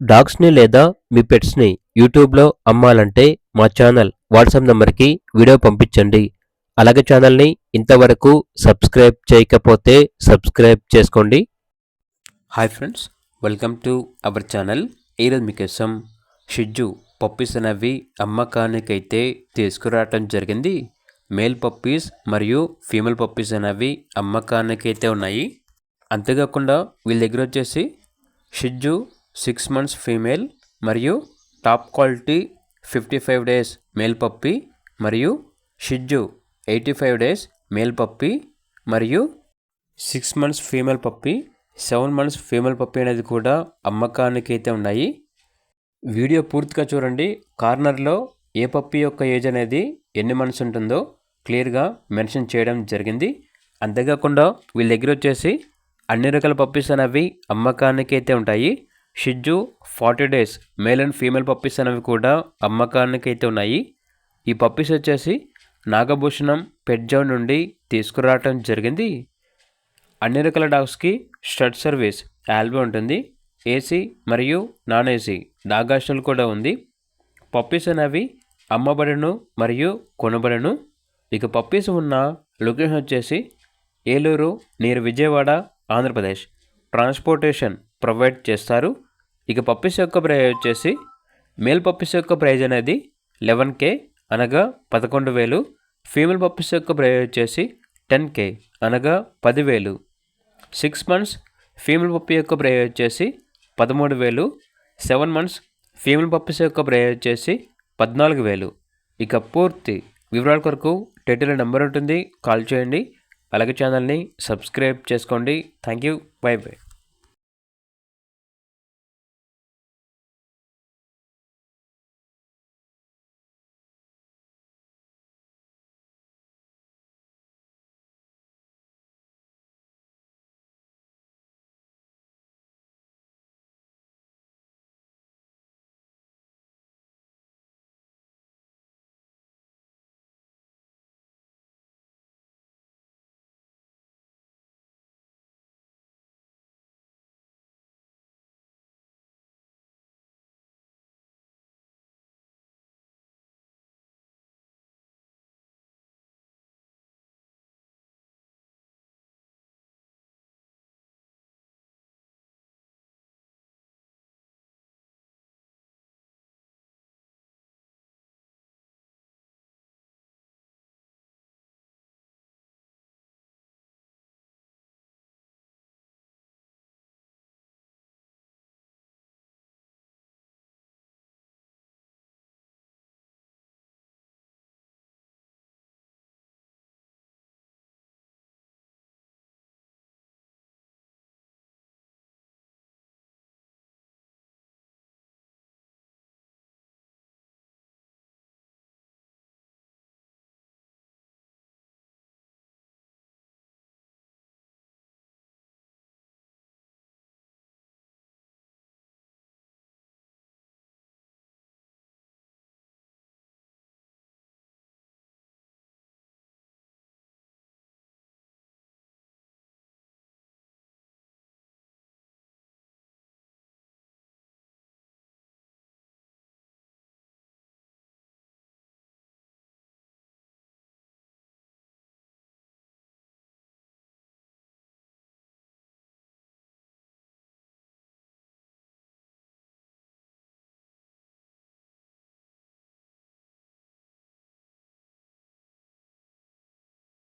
డాగ్స్‌ని లేదా మీ పెట్స్‌ని యూట్యూబ్‌లో అమ్మాలంటే మా ఛానల్ వాట్సాప్ నంబర్‌కి వీడియో పంపించండి. అలాగే ఛానల్‌ని ఇంతవరకు సబ్స్క్రైబ్ చేయకపోతే సబ్స్క్రైబ్ చేసుకోండి. Hi friends, welcome to our channel. ఈరోజు మీకోసం షిట్జూ పప్పీస్ అనేవి అమ్మకానికైతే తీసుకురావటం జరిగింది. మేల్ పప్పీస్ మరియు ఫీమేల్ పప్పీస్ అనేవి అమ్మకానికైతే ఉన్నాయి. అంతేకాకుండా వీళ్ళ దగ్గర వచ్చేసి షిట్జూ 6 months ఫీమేల్ మరియు top quality 55 days male puppy మరియు షిట్జూ 85 days మేల్ పప్పీ మరియు 6 months female puppy 7 months female puppy అనేది కూడా అమ్మకానికి అయితే ఉన్నాయి. వీడియో పూర్తిగా చూడండి. కార్నర్లో ఏ పప్పీ యొక్క ఏజ్ అనేది ఎన్ని మంత్స్ ఉంటుందో క్లియర్గా మెన్షన్ చేయడం జరిగింది. అంతేకాకుండా వీళ్ళ దగ్గర వచ్చేసి అన్ని రకాల పప్పీస్ అనేవి అమ్మకానికి అయితే ఉంటాయి. Shih Tzu 40 days male and female puppies అనేవి కూడా అమ్మకానికి అయితే ఉన్నాయి. ఈ పప్పీస్ వచ్చేసి నాగభూషణం పెట్ జోన్ నుండి తీసుకురావటం జరిగింది. అన్ని రకాల డాగ్స్కి స్టడ్ సర్వీస్ ఆల్బీ ఉంటుంది. ఏసీ మరియు నాన్ ఏసీ డాగ్ హాస్టల్ కూడా ఉంది. పప్పీస్ అనేవి అమ్మబడును మరియు కొనబడును. ఇక పప్పీస్ ఉన్న లొకేషన్ వచ్చేసి Eluru near Vijayawada, Andhra Pradesh. Transportation provide చేస్తారు. ఇక పప్పీస్ యొక్క ప్రైజ్ వచ్చేసి మేల్ పప్పీస్ యొక్క ప్రైజ్ అనేది 11K అనగా 11,000. ఫీమేల్ పప్పీస్ యొక్క ప్రైజ్ వచ్చేసి 10K అనగా 10,000. 6 months ఫీమేల్ పప్పీ యొక్క ప్రైజ్ వచ్చేసి 13,000. 7 months ఫీమేల్ పప్పీస్ యొక్క ప్రైజ్ వచ్చేసి 14,000. ఇక పూర్తి వివరాల కొరకు టైటిల్ నెంబర్ ఉంటుంది, కాల్ చేయండి. అలాగే ఛానల్ని సబ్స్క్రైబ్ చేసుకోండి. Thank you. By by.